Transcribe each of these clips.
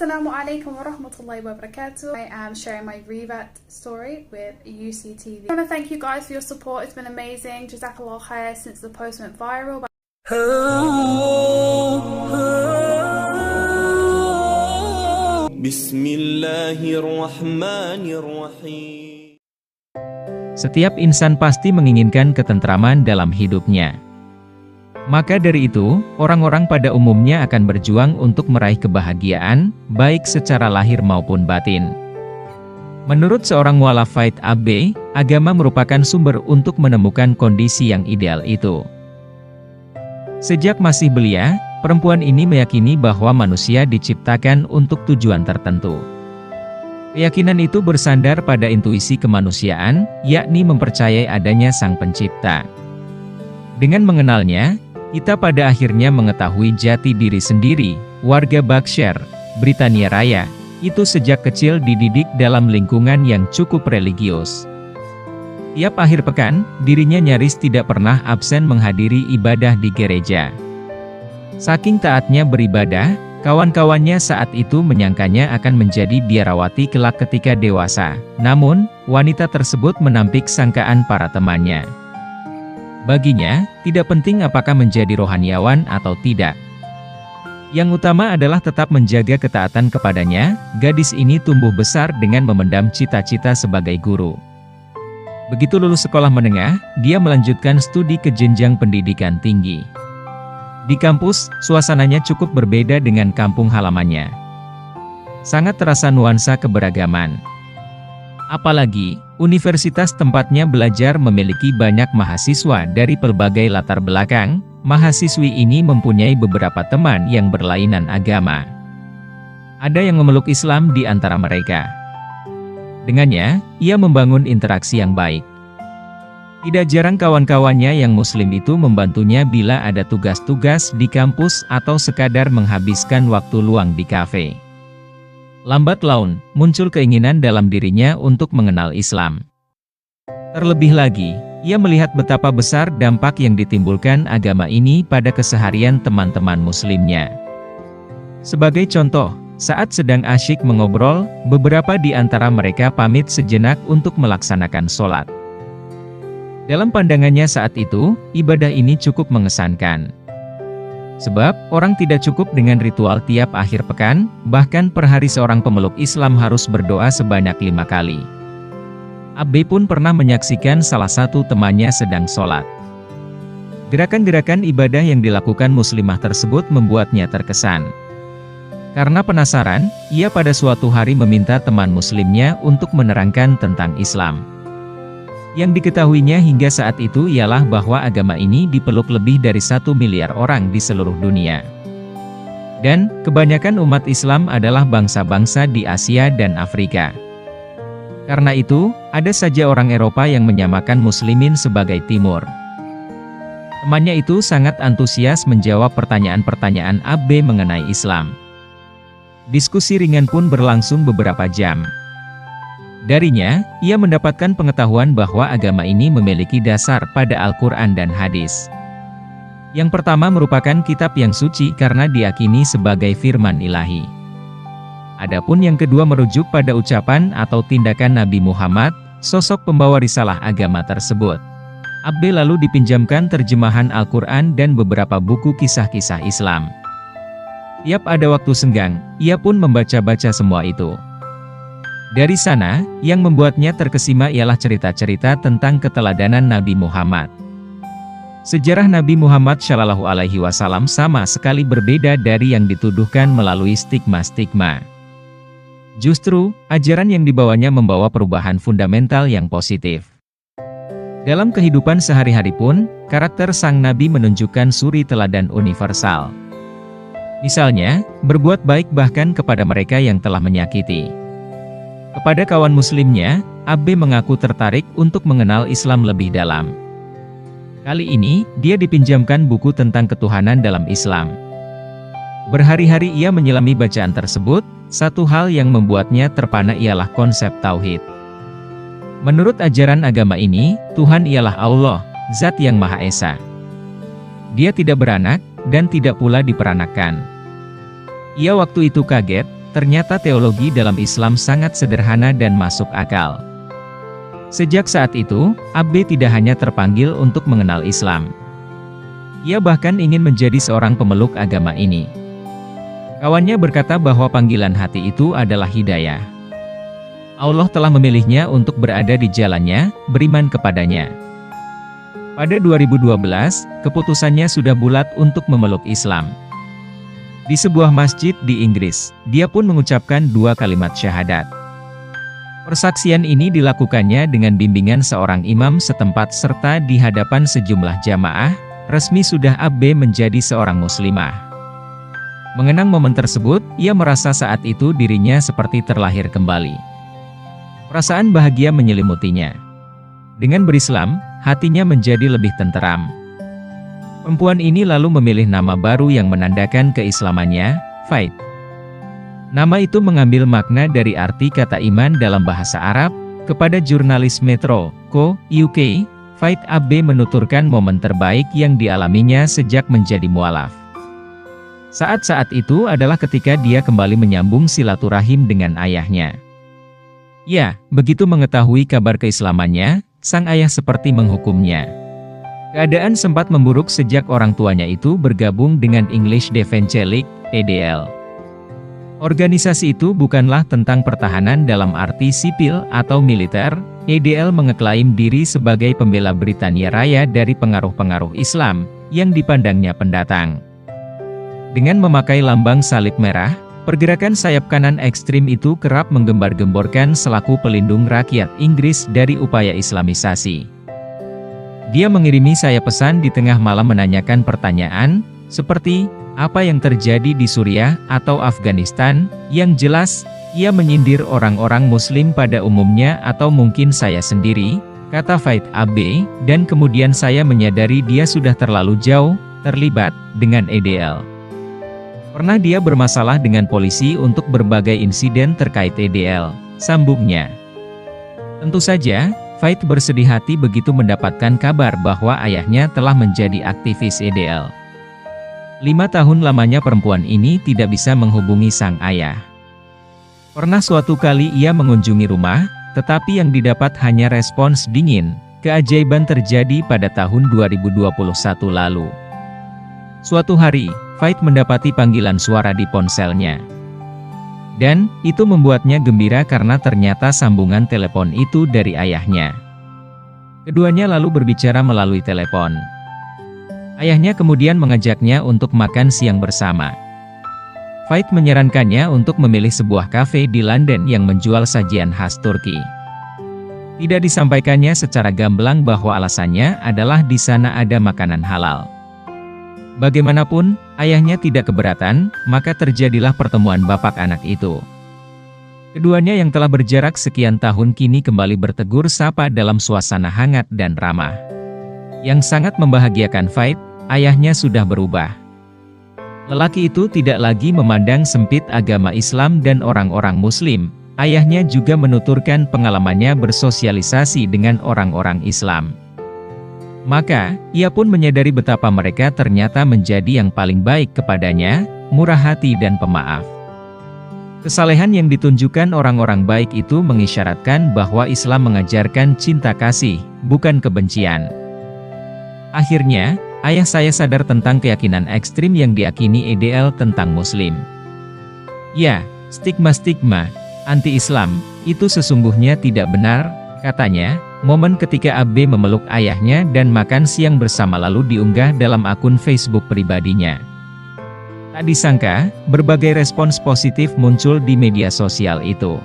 Assalamualaikum warahmatullahi wabarakatuh. I am sharing my Revat story with UCTV. I want to thank you guys for your support. It's been amazing. Jazakallah khair since the post went viral. Bismillahirrahmanirrahim. Setiap insan pasti menginginkan ketentraman dalam hidupnya. Maka dari itu, orang-orang pada umumnya akan berjuang untuk meraih kebahagiaan, baik secara lahir maupun batin. Menurut seorang mu'allaf Faid AB, agama merupakan sumber untuk menemukan kondisi yang ideal itu. Sejak masih belia, perempuan ini meyakini bahwa manusia diciptakan untuk tujuan tertentu. Keyakinan itu bersandar pada intuisi kemanusiaan, yakni mempercayai adanya Sang Pencipta. Dengan mengenalnya, kita pada akhirnya mengetahui jati diri sendiri. Warga Berkshire, Britania Raya, itu sejak kecil dididik dalam lingkungan yang cukup religius. Tiap akhir pekan, dirinya nyaris tidak pernah absen menghadiri ibadah di gereja. Saking taatnya beribadah, kawan-kawannya saat itu menyangkanya akan menjadi biarawati kelak ketika dewasa. Namun, wanita tersebut menampik sangkaan para temannya. Baginya, tidak penting apakah menjadi rohaniawan atau tidak. Yang utama adalah tetap menjaga ketaatan kepadanya. Gadis ini tumbuh besar dengan memendam cita-cita sebagai guru. Begitu lulus sekolah menengah, dia melanjutkan studi ke jenjang pendidikan tinggi. Di kampus, suasananya cukup berbeda dengan kampung halamannya. Sangat terasa nuansa keberagaman. Apalagi, universitas tempatnya belajar memiliki banyak mahasiswa dari berbagai latar belakang. Mahasiswi ini mempunyai beberapa teman yang berlainan agama. Ada yang memeluk Islam di antara mereka. Dengannya, ia membangun interaksi yang baik. Tidak jarang kawan-kawannya yang muslim itu membantunya bila ada tugas-tugas di kampus atau sekadar menghabiskan waktu luang di kafe. Lambat laun, muncul keinginan dalam dirinya untuk mengenal Islam. Terlebih lagi, ia melihat betapa besar dampak yang ditimbulkan agama ini pada keseharian teman-teman muslimnya. Sebagai contoh, saat sedang asyik mengobrol, beberapa di antara mereka pamit sejenak untuk melaksanakan sholat. Dalam pandangannya saat itu, ibadah ini cukup mengesankan. Sebab, orang tidak cukup dengan ritual tiap akhir pekan, bahkan per hari seorang pemeluk Islam harus berdoa sebanyak 5 kali. AB pun pernah menyaksikan salah satu temannya sedang sholat. Gerakan-gerakan ibadah yang dilakukan muslimah tersebut membuatnya terkesan. Karena penasaran, ia pada suatu hari meminta teman muslimnya untuk menerangkan tentang Islam. Yang diketahuinya hingga saat itu ialah bahwa agama ini dipeluk lebih dari 1 miliar orang di seluruh dunia. Dan, kebanyakan umat Islam adalah bangsa-bangsa di Asia dan Afrika. Karena itu, ada saja orang Eropa yang menyamakan muslimin sebagai Timur. Temannya itu sangat antusias menjawab pertanyaan-pertanyaan AB mengenai Islam. Diskusi ringan pun berlangsung beberapa jam. Darinya, ia mendapatkan pengetahuan bahwa agama ini memiliki dasar pada Al-Quran dan hadis. Yang pertama merupakan kitab yang suci karena diyakini sebagai firman ilahi. Adapun yang kedua merujuk pada ucapan atau tindakan Nabi Muhammad, sosok pembawa risalah agama tersebut. AB lalu dipinjamkan terjemahan Al-Quran dan beberapa buku kisah-kisah Islam. Tiap ada waktu senggang, ia pun membaca-baca semua itu. Dari sana, yang membuatnya terkesima ialah cerita-cerita tentang keteladanan Nabi Muhammad. Sejarah Nabi Muhammad SAW sama sekali berbeda dari yang dituduhkan melalui stigma-stigma. Justru, ajaran yang dibawanya membawa perubahan fundamental yang positif. Dalam kehidupan sehari-hari pun, karakter sang Nabi menunjukkan suri teladan universal. Misalnya, berbuat baik bahkan kepada mereka yang telah menyakiti. Kepada kawan muslimnya, AB mengaku tertarik untuk mengenal Islam lebih dalam. Kali ini, dia dipinjamkan buku tentang ketuhanan dalam Islam. Berhari-hari ia menyelami bacaan tersebut, satu hal yang membuatnya terpana ialah konsep tauhid. Menurut ajaran agama ini, Tuhan ialah Allah, Zat yang Maha Esa. Dia tidak beranak, dan tidak pula diperanakkan. Ia waktu itu kaget, ternyata teologi dalam Islam sangat sederhana dan masuk akal. Sejak saat itu, Abe tidak hanya terpanggil untuk mengenal Islam. Ia bahkan ingin menjadi seorang pemeluk agama ini. Kawannya berkata bahwa panggilan hati itu adalah hidayah. Allah telah memilihnya untuk berada di jalannya, beriman kepadanya. Pada 2012, keputusannya sudah bulat untuk memeluk Islam. Di sebuah masjid di Inggris, dia pun mengucapkan 2 kalimat syahadat. Persaksian ini dilakukannya dengan bimbingan seorang imam setempat serta di hadapan sejumlah jamaah. Resmi sudah Abe menjadi seorang muslimah. Mengenang momen tersebut, ia merasa saat itu dirinya seperti terlahir kembali. Perasaan bahagia menyelimutinya. Dengan berislam, hatinya menjadi lebih tenteram. Perempuan ini lalu memilih nama baru yang menandakan keislamannya, Faith. Nama itu mengambil makna dari arti kata iman dalam bahasa Arab. Kepada jurnalis Metro, Co. UK, Faith Abe menuturkan momen terbaik yang dialaminya sejak menjadi mualaf. Saat-saat itu adalah ketika dia kembali menyambung silaturahim dengan ayahnya. Ya, begitu mengetahui kabar keislamannya, sang ayah seperti menghukumnya. Keadaan sempat memburuk sejak orang tuanya itu bergabung dengan English Evangelic, EDL. Organisasi itu bukanlah tentang pertahanan dalam arti sipil atau militer. EDL mengeklaim diri sebagai pembela Britania Raya dari pengaruh-pengaruh Islam yang dipandangnya pendatang. Dengan memakai lambang salib merah, pergerakan sayap kanan ekstrim itu kerap menggembar-gemborkan selaku pelindung rakyat Inggris dari upaya Islamisasi. Dia mengirimi saya pesan di tengah malam menanyakan pertanyaan, seperti, apa yang terjadi di Suriah atau Afghanistan? Yang jelas, ia menyindir orang-orang Muslim pada umumnya atau mungkin saya sendiri, kata Faith Abe, dan kemudian saya menyadari dia sudah terlalu jauh terlibat dengan EDL. Pernah dia bermasalah dengan polisi untuk berbagai insiden terkait EDL, sambungnya. Tentu saja, Faith bersedih hati begitu mendapatkan kabar bahwa ayahnya telah menjadi aktivis EDL. 5 tahun lamanya perempuan ini tidak bisa menghubungi sang ayah. Pernah suatu kali ia mengunjungi rumah, tetapi yang didapat hanya respons dingin. Keajaiban terjadi pada tahun 2021 lalu. Suatu hari, Faith mendapati panggilan suara di ponselnya. Dan, itu membuatnya gembira karena ternyata sambungan telepon itu dari ayahnya. Keduanya lalu berbicara melalui telepon. Ayahnya kemudian mengajaknya untuk makan siang bersama. Faith menyarankannya untuk memilih sebuah kafe di London yang menjual sajian khas Turki. Tidak disampaikannya secara gamblang bahwa alasannya adalah di sana ada makanan halal. Bagaimanapun, ayahnya tidak keberatan, maka terjadilah pertemuan bapak anak itu. Keduanya yang telah berjarak sekian tahun kini kembali bertegur sapa dalam suasana hangat dan ramah. Yang sangat membahagiakan Faith, ayahnya sudah berubah. Lelaki itu tidak lagi memandang sempit agama Islam dan orang-orang Muslim. Ayahnya juga menuturkan pengalamannya bersosialisasi dengan orang-orang Islam. Maka, ia pun menyadari betapa mereka ternyata menjadi yang paling baik kepadanya, murah hati dan pemaaf. Kesalehan yang ditunjukkan orang-orang baik itu mengisyaratkan bahwa Islam mengajarkan cinta kasih, bukan kebencian. Akhirnya, ayah saya sadar tentang keyakinan ekstrim yang diakini EDL tentang Muslim. Ya, stigma-stigma anti-Islam itu sesungguhnya tidak benar, katanya. Momen ketika Abe memeluk ayahnya dan makan siang bersama lalu diunggah dalam akun Facebook pribadinya. Tak disangka, berbagai respons positif muncul di media sosial itu.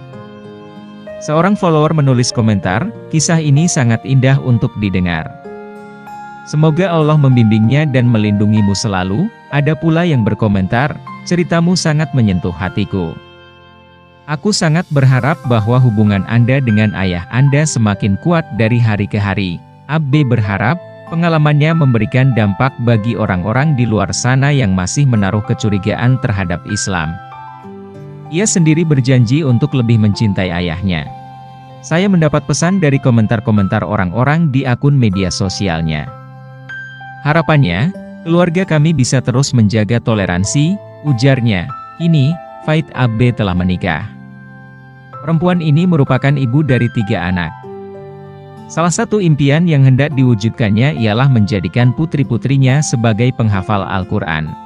Seorang follower menulis komentar, kisah ini sangat indah untuk didengar. Semoga Allah membimbingnya dan melindungimu selalu. Ada pula yang berkomentar, ceritamu sangat menyentuh hatiku. Aku sangat berharap bahwa hubungan Anda dengan ayah Anda semakin kuat dari hari ke hari. Abe berharap, pengalamannya memberikan dampak bagi orang-orang di luar sana yang masih menaruh kecurigaan terhadap Islam. Ia sendiri berjanji untuk lebih mencintai ayahnya. Saya mendapat pesan dari komentar-komentar orang-orang di akun media sosialnya. Harapannya, keluarga kami bisa terus menjaga toleransi, ujarnya. Ini, Faith Abbe telah menikah. Perempuan ini merupakan ibu dari 3 anak. Salah satu impian yang hendak diwujudkannya ialah menjadikan putri-putrinya sebagai penghafal Al-Quran.